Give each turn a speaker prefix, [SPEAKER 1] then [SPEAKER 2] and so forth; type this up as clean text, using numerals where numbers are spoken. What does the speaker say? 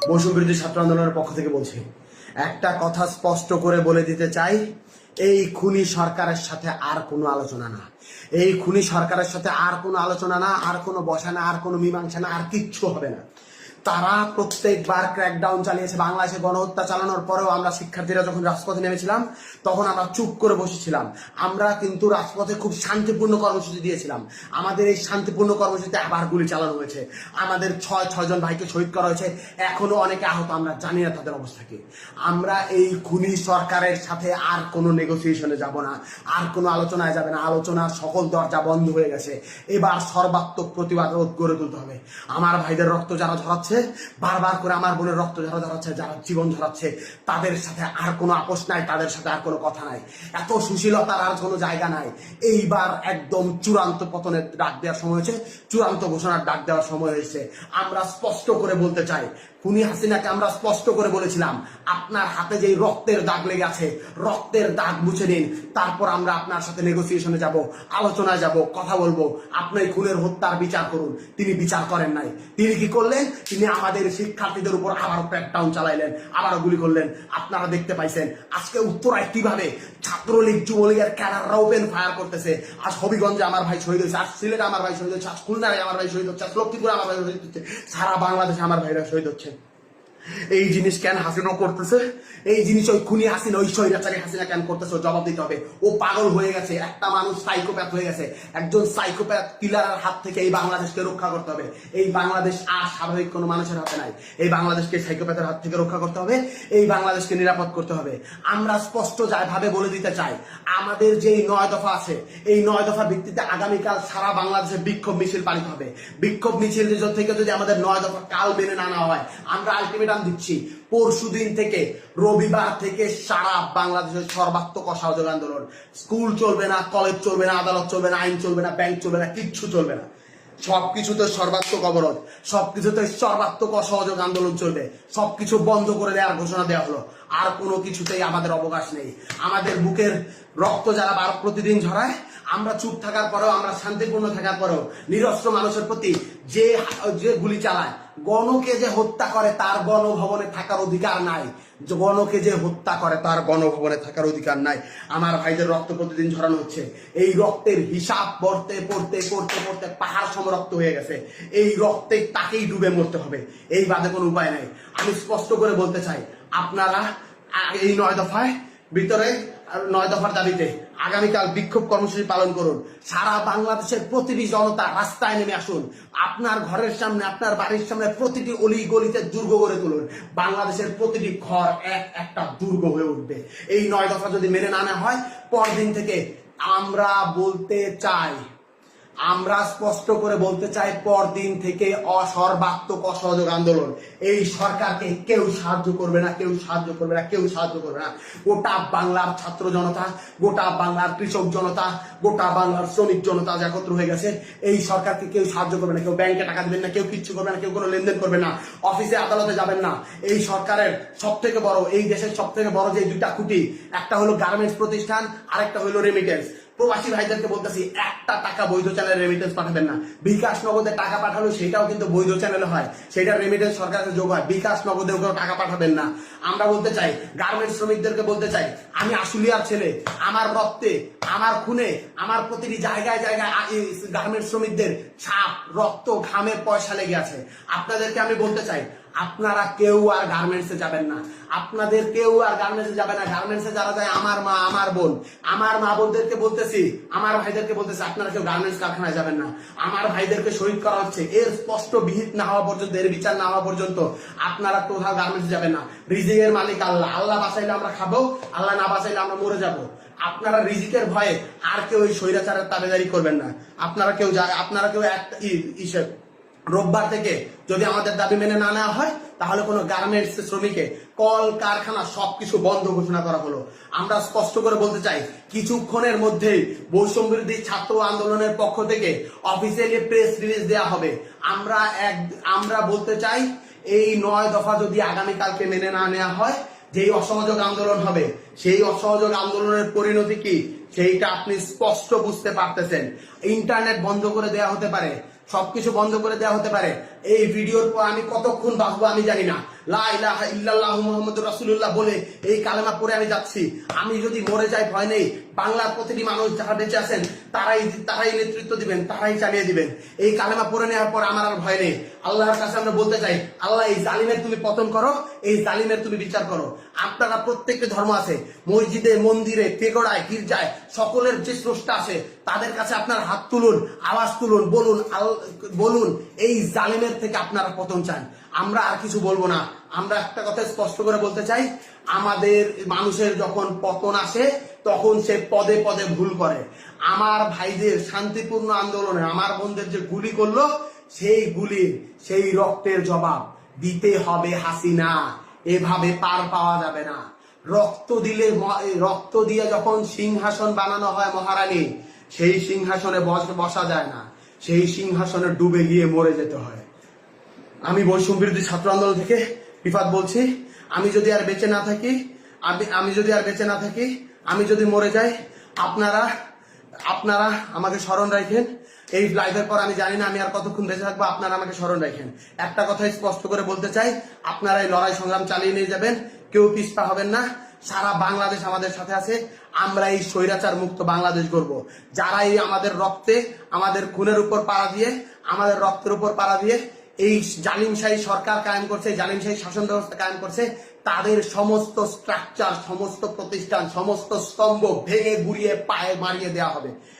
[SPEAKER 1] বৈষম্যবিরোধী ছাত্র আন্দোলনের পক্ষ থেকে বলছি, একটা কথা স্পষ্ট করে বলে দিতে চাই, এই খুনি সরকারের সাথে আর কোনো আলোচনা না। এই খুনি সরকারের সাথে আর কোনো আলোচনা না, আর কোনো বসা না, আর কোনো মীমাংসা না, আর কিচ্ছু হবে না। তারা প্রত্যেকবার ক্র্যাকডাউন চালিয়েছে। বাংলাদেশে গণহত্যা চালানোর পরেও আমরা শিক্ষার্থীরা যখন রাজপথে নেমেছিলাম তখন আমরা চুপ করে বসেছিলাম। আমরা কিন্তু রাজপথে খুব শান্তিপূর্ণ কর্মসূচি দিয়েছিলাম। আমাদের এই শান্তিপূর্ণ কর্মসূচিতে আবার গুলি চালানো হয়েছে। আমাদের ছয়জন ভাইকে শহীদ করা হয়েছে। এখনো অনেকে আহত, আমরা জানি না তাদের অবস্থা কি। আমরা এই খুনি সরকারের সাথে আর কোনো নেগোসিয়েশনে যাব না, আর কোনো আলোচনায় যাবে না। আলোচনার সকল দরজা বন্ধ হয়ে গেছে। এবার সর্বাত্মক প্রতিবাদ গড়ে তুলতে হবে। আমার ভাইদের রক্ত যারা ঝরাচ্ছে, বারবার করে আমার বোনের রক্ত যারা ঝরাচ্ছে, যারা জীবন ঝরাচ্ছে, তাদের সাথে আর কোনো আপোষ নাই, তাদের সাথে আর কোনো কথা নাই। এত সুশীলতার আর কোনো জায়গা নাই। এইবার একদম চূড়ান্ত পতনের ডাক দেওয়ার সময় হয়েছে, চূড়ান্ত ঘোষণার ডাক দেওয়ার সময় হয়েছে। আমরা স্পষ্ট করে বলতে চাই, খুনি হাসিনাকে আমরা স্পষ্ট করে বলেছিলাম, আপনার হাতে যেই রক্তের দাগ লেগে আছে, রক্তের দাগ মুছে নিন, তারপর আমরা আপনার সাথে নেগোসিয়েশনে যাব, আলোচনায় যাব, কথা বলবো। আপনি খুনের হত্যার বিচার করুন। তিনি বিচার করেন নাই। তিনি কি করলেন? তিনি আমাদের শিক্ষার্থীদের উপর আবারও ক্র্যাকডাউন চালাইলেন, আবারও গুলি করলেন। আপনারা দেখতে পাইছেন আজকে উত্তরায় কিভাবে ছাত্রলীগ যুবলীগের ক্যাডাররা ওপেন ফায়ার করতেছে। আজ হবিগঞ্জে আমার ভাই শহীদ হয়েছে, আজ সিলেটে আমার ভাই শহীদ হচ্ছে, আজ খুলনায় আমার ভাই শহীদ হচ্ছে, আজ লক্ষ্মীপুরে আমার ভাই শহীদ হচ্ছে, সারা বাংলাদেশে আমার ভাইরা শহীদ হচ্ছে। এই জিনিস কেন হাসিনা করতেছে? এই জিনিস ওই খুনি হাসিনা, ওই স্বৈরাচারী হাসিনা কেন করতেছে? জবাব দিতে হবে। ও পাগল হয়ে গেছে, একটা মানুষ সাইকোপ্যাথ হয়ে গেছে। একজন সাইকোপ্যাথ কিলারের হাত থেকে এই বাংলাদেশকে রক্ষা করতে হবে। এই বাংলাদেশ আর স্বাভাবিক কোনো মানুষের হাতে নাই। এই বাংলাদেশকে সাইকোপ্যাথের হাত থেকে রক্ষা করতে হবে। এই বাংলাদেশকে নিরাপদ করতে হবে। আমরা স্পষ্ট ভাবে বলে দিতে চাই, আমাদের যেই 9 দফা আছে, এই 9 দফা ভিত্তিতে আগামীকাল সারা বাংলাদেশে বিক্ষোভ মিছিল পালিত হবে। বিক্ষোভ মিছিল থেকে যদি আমাদের 9 দফা কাল মেনে না নেওয়া হয়, আমরা আলটিমেটাম দিচ্ছি, পরশুদিন থেকে, রবিবার থেকে সারা বাংলাদেশের সর্বাত্মক অসহযোগ আন্দোলন। স্কুল চলবে না, কলেজ চলবে না, আদালত চলবে না, আইন চলবে না, ব্যাংক চলবে না, কিচ্ছু চলবে না। সবকিছুতে সর্বাত্মক অবরোধ, সবকিছুতে সর্বাত্মক অসহযোগ আন্দোলন চলবে। সবকিছু বন্ধ করে দেওয়ার ঘোষণা দেওয়া হলো। আর কোনো কিছুতেই আমাদের অবকাশ নেই। আমাদের বুকের রক্ত যারা প্রতিদিন ঝরায়, আমরা চুপ থাকার পরেও, আমরা শান্তিপূর্ণ থাকার পরেও নিরস্ত্র মানুষের প্রতি যে গুলি চালায়, গণকে যে হত্যা করে তার গণভবনে থাকার অধিকার নাই। গণকে যে হত্যা করে তার গণভবনে থাকার অধিকার নাই। আমার ভাইদের রক্ত প্রতিদিন ঝরানো হচ্ছে। এই রক্তের হিসাব পড়তে পড়তে পড়তে পড়তে পাহাড় সম রক্ত হয়ে গেছে। এই রক্তে তাকেই ডুবে মরতে হবে। এই বাদে কোনো উপায় নাই। আমি স্পষ্ট করে বলতে চাই, আপনারা এই 9 দফায় ভিতরে, 9 দফার দাবিতে আগামীকাল বিক্ষোভ কর্মসূচি পালন করুন। সারা বাংলাদেশের প্রতিটি জনতা রাস্তায় নেমে আসুন। আপনার ঘরের সামনে, আপনার বাড়ির সামনে প্রতিটি অলি গলিতে দুর্গ গড়ে তুলুন। বাংলাদেশের প্রতিটি ঘর একটা দুর্গ হয়ে উঠবে। এই 9 দফা যদি মেনে না নেওয়া হয়, পরদিন থেকে আমরা বলতে চাই, আমরা স্পষ্ট করে বলতে চাই, পরদিন থেকে সর্বাত্মক অসহযোগ আন্দোলন। এই সরকারকে কেউ সাহায্য করবে না, কেউ সাহায্য করবে না, কেউ সাহায্য করবে না। গোটা বাংলার ছাত্র জনতা, গোটা বাংলার কৃষক জনতা, গোটা বাংলার শ্রমিক জনতা একত্র হয়ে গেছে। এই সরকারকে কেউ সাহায্য করবে না। কেউ ব্যাংকে টাকা দিবেন না, কেউ কিচ্ছু করবে না, কেউ কোনো লেনদেন করবে না, অফিসে আদালতে যাবেন না। এই সরকারের সব থেকে বড়, এই দেশের সব থেকে বড় যে 2টা খুঁটি, একটা হলো গার্মেন্টস প্রতিষ্ঠান, আরেকটা হলো রেমিটেন্স। প্রবাসী ভাইদেরকে বলতেছি, একটা টাকা বৈধ চ্যানেলে রেমিটেন্স পাঠাবেন না। বিকাশ নগদে টাকা পাঠালো, সেটাও কিন্তু বৈধ চ্যানেলে হয়, সেটা রেমিটেন্স সরকারের যোগ হয়। বিকাশ নগদেও কেউ টাকা পাঠাবেন না। আমরা বলতে চাই, গার্মেন্টস শ্রমিকদেরকে বলতে চাই, আমি আশুলিয়ার ছেলে, আমার রক্তে, আমার খুনে, আমার প্রতিটি জায়গায় জায়গায় গার্মেন্টস শ্রমিকদের ছাপ, রক্ত, ঘামের পয়সা লেগে আছে। আপনাদেরকে আমি বলতে চাই, আপনারা কেউ আর গার্মেন্টসে যাবেন না। আপনাদের কেউ আর গার্মেন্টসে যাবে না। গার্মেন্টসে যারা যায়, আমার মা, আমার বোন, আমার মা বোনদেরকে বলতেছি, আমার ভাইদেরকে বলতেছি, আপনারা কেউ গার্মেন্টস কারখানায় যাবেন না। আমার ভাইদেরকে শহীদ করা হচ্ছে, এর স্পষ্ট বিহিত না হওয়া পর্যন্ত, এর বিচার না হওয়া পর্যন্ত আপনারা কোথাও গার্মেন্টসে যাবেন না। রিজিকের মালিক আল্লাহ। আল্লাহ বাঁচাইলে আমরা খাবো, আল্লাহ না বাঁচাইলে আমরা মরে যাবো। আপনারা রিজিকের ভয়ে আর কেউ ওই স্বৈরাচারের তাবেদারি করবেন না। আপনারা কেউ একটা রোববার থেকে যদি আমাদের দাবি মেনে না নেওয়া হয়, তাহলে কোনো গার্মেন্টস শ্রমিকে কল কারখানা সবকিছু বন্ধ ঘোষণা করা হলো। আমরা স্পষ্ট করে বলতে চাই, কিছুক্ষণের মধ্যেই বৈষম্য বিরোধী ছাত্র আন্দোলনের পক্ষ থেকে অফিসিয়ালি প্রেস রিলিজ দেওয়া হবে। আমরা বলতে চাই, এই 9 দফা যদি আগামীকালকে মেনে না নেওয়া হয়, যেই অসহযোগ আন্দোলন হবে, সেই অসহযোগ আন্দোলনের পরিণতি কি সেইটা আপনি স্পষ্ট বুঝতে পারতেছেন। ইন্টারনেট বন্ধ করে দেওয়া হতে পারে, সবকিছু বন্ধ করে দেওয়া হতে পারে। এই ভিডিওর পর আমি কতক্ষণ বাঁচবো আমি জানি না। লা ইলাহা ইল্লাল্লাহু মুহাম্মাদুর রাসূলুল্লাহ বলে এই কালেমা পড়ে আমি যাচ্ছি। আমি যদি মরে যাই ভয় নেই, বাংলার প্রতিটি মানুষ যারা বেঁচে আছেন তারাই নেতৃত্ব দিবেন, তারাই চালিয়ে দিবেন। এই কালেমা পড়ে নেওয়ার পর আমার আর ভয় নেই। আল্লাহর কাছে আমরা বলতে চাই, আল্লাহ এই জালিমের তুমি পতন করো, এই জালিমের তুমি বিচার করো। আপনারা প্রত্যেকটি ধর্ম আছে, মসজিদে, মন্দিরে, পেগড়ায়, গির্জায়, সকলের যে স্রষ্টা আছে তাদের কাছে আপনার হাত তুলুন, আওয়াজ তুলুন, বলুন এই জালিমের থেকে আপনারা পতন চান। আমরা আর কিছু বলবো না। আমরা একটা কথা স্পষ্ট করে বলতে চাই, আমাদের মানুষের যখন পতন আসে তখন সে পদে পদে ভুল করে। আমার ভাইদের শান্তিপূর্ণ আন্দোলনে আমার বোনদের যে গুলি করলো, সেই গুলির সেই রক্তের জবাব দিতে হবে হাসিনা। এভাবে পার পাওয়া যাবে না। রক্ত দিয়ে যখন সিংহাসন বানানো হয় মহারানী, সেই সিংহাসনে বসা যায় না, সেই সিংহাসনে ডুবে গিয়ে মরে যেতে হয়। আমি বৈষম্য বিরোধী ছাত্র আন্দোলন থেকে রিফাত বলছি, আমি যদি আর বেঁচে না থাকি, আমি যদি মরে যাই, আপনারা আমাকে স্মরণ রাখেন। এই লাইভের পর আমি জানি না আমি আর কতক্ষণ বেঁচে থাকবো, আপনারা আমাকে স্মরণ রাখেন। একটা কথাই স্পষ্ট করে বলতে চাই, আপনারা এই লড়াই সংগ্রাম চালিয়ে নিয়ে যাবেন, কেউ পিছপা হবেন না। সারা বাংলাদেশ আমাদের সাথে আছে। আমরা এই স্বৈরাচার মুক্ত বাংলাদেশ গড়ব। যারা এই আমাদের রক্তে, আমাদের খুনের উপর পাড়া দিয়ে, আমাদের রক্তের উপর পাড়া দিয়ে এই জালিমশাহী সরকার কায়েম করছে, জালিমশাহী শাসন ব্যবস্থা কায়েম করছে, তাদের সমস্ত স্ট্রাকচার, সমস্ত প্রতিষ্ঠান, সমস্ত স্তম্ভ ভেঙে গুড়িয়ে পায়ে মারিয়ে দেওয়া হবে।